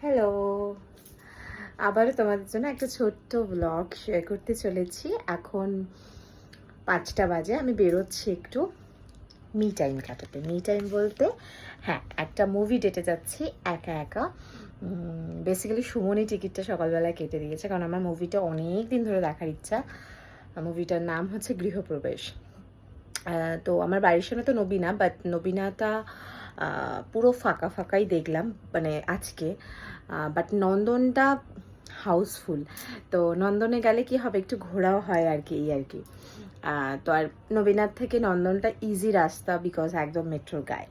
Hello, আবারও তোমাদের জন্য একটা ছোট্ট ব্লগ শেয়ার করতে চলেছি। এখন 5টা বাজে, আমি বেরোচ্ছি একটু মি টাইম কাটাতে। মি টাইম বলতে হ্যাঁ, একটা মুভি ডেটে যাচ্ছি একা একা। বেসিক্যালি সুমনি টিকিটটা সকালবেলায় কেটে দিয়েছে, কারণ আমার মুভিটা অনেক দিন ধরে দেখার ইচ্ছা। মুভিটার নাম হচ্ছে গৃহপ্রবেশ। তো আমার বাড়ির সামনে তো নবীনা, বাট নবীনাটা পুরো ফাঁকা ফাঁকাই দেখলাম মানে আজকে। বাট নন্দনটা হাউসফুল। তো নন্দনে গেলে কি হবে, একটু ঘোরাও হয় আর কি, এই আর কি। তো আর নবীনাথ থেকে নন্দনটা ইজি রাস্তা, বিকজ একদম মেট্রোর গায়ে।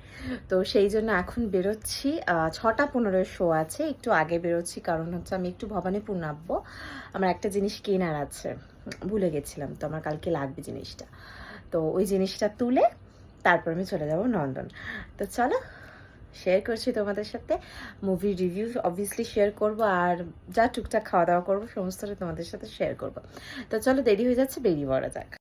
তো সেই জন্য এখন বেরোচ্ছি। 6:15 শো আছে, একটু আগে বেরোচ্ছি, কারণ হচ্ছে আমি একটু ভবানীপুর নামবো। আমার একটা জিনিস কেনার আছে, ভুলে গেছিলাম, তো আমার কালকে লাগবে জিনিসটা। তো ওই জিনিসটা তুলে তারপর আমি চলে যাব নন্দন। তো চলো, শেয়ার করছি তোমাদের সাথে মুভি রিভিউ, অবভিয়াসলি শেয়ার করব, আর যা টুকটাক খাওয়া দাওয়া করবো সমস্তটা তোমাদের সাথে শেয়ার করব। তো চলো, দেরি হয়ে যাচ্ছে, বেরিয়ে পড়া যাক।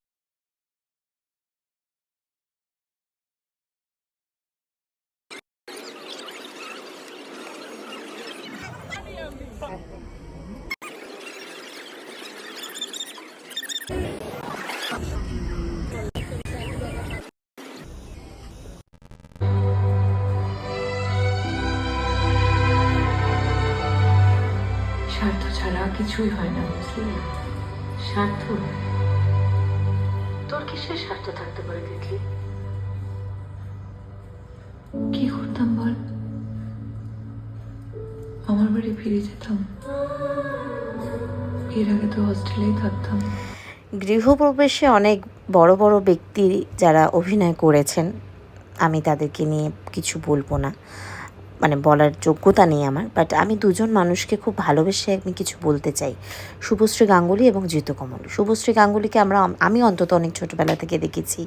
স্বার্থ ছাড়া কিছুই হয় না, বুঝলি? স্বার্থ, তোর কিসের স্বার্থ থাকতে পারে তিতলি? কি করতাম বল? আমার বাড়ি ফিরে যেতাম, এর আগে তো হস্টেলেই থাকতাম। গৃহপ্রবেশে অনেক বড় বড় ব্যক্তি যারা অভিনয় করেছেন, আমি তাদেরকে নিয়ে কিছু বলবো না, মানে বলার যোগ্যতা নেই আমার। বাট আমি দুজন মানুষকে খুব ভালোবেসে আমি কিছু বলতে চাই, শুভশ্রী গাঙ্গুলি এবং জিতু কমল। শুভশ্রী গাঙ্গুলিকে আমি অন্তত অনেক ছোটোবেলা থেকে দেখেছি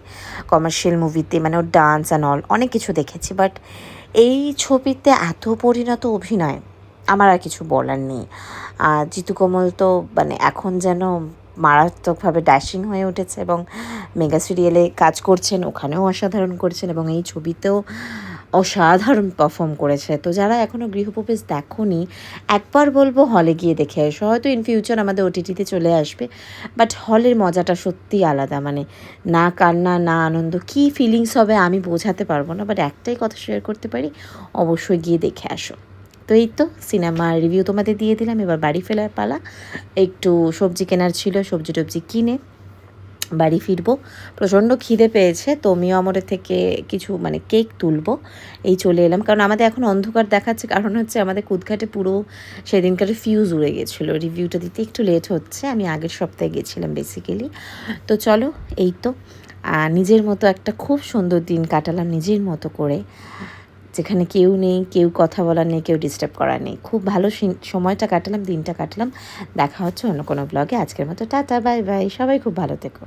কমার্শিয়াল মুভিতে, মানে ওর ডান্স অ্যান্ড অল অনেক কিছু দেখেছি। বাট এই ছবিতে এত পরিণত অভিনয়, আমার আর কিছু বলার নেই। জিতু কমল তো মানে এখন যেন মারাত্মকভাবে ড্যাশিং হয়ে উঠেছে, এবং মেগা সিরিয়ালে কাজ করছেন, ওখানেও অসাধারণ করছেন, এবং এই ছবিতেও অসাধারণ পারফর্ম করেছে। তো যারা এখনও গৃহপ্রবেশ দেখোনি, একবার বলবো হলে গিয়ে দেখে এসো। হয়তো ইন ফিউচার আমাদের ওটিটিতে চলে আসবে, বাট হলের মজাটা সত্যিই আলাদা। মানে না কান্না না আনন্দ, কী ফিলিংস হবে আমি বোঝাতে পারবো না, বাট একটাই কথা শেয়ার করতে পারি, অবশ্যই গিয়ে দেখে আসো। তো এই তো সিনেমার রিভিউ তোমাদের দিয়ে দিলাম, এবার বাড়ি ফেরার পালা। একটু সবজি কেনার ছিল, সবজি টবজি কিনে বাড়ি ফিরবো। প্রচণ্ড খিদে পেয়েছে, তো মিও আমরের থেকে কিছু মানে কেক তুলবো, এই চলে এলাম। কারণ আমাদের এখন অন্ধকার দেখাচ্ছে, কারণ হচ্ছে আমাদের কুদঘাটে পুরো সেদিনকার ফিউজ উড়ে গেছিলো। রিভিউটা দিতে একটু লেট হচ্ছে, আমি আগের সপ্তাহে গেছিলাম বেসিক্যালি। তো চলো, এই তো নিজের মতো একটা খুব সুন্দর দিন কাটালাম, নিজের মতো করে, যেখানে কেউ নেই, কেউ কথা বলার নেই, কেউ ডিস্টার্ব করার নেই। খুব ভালো সময়টা কাটালাম, দিনটা কাটালাম। দেখা হচ্ছে অন্য কোনো ব্লগে। আজকের মতো টাটা, বাই বাই, সবাই খুব ভালো থেকো।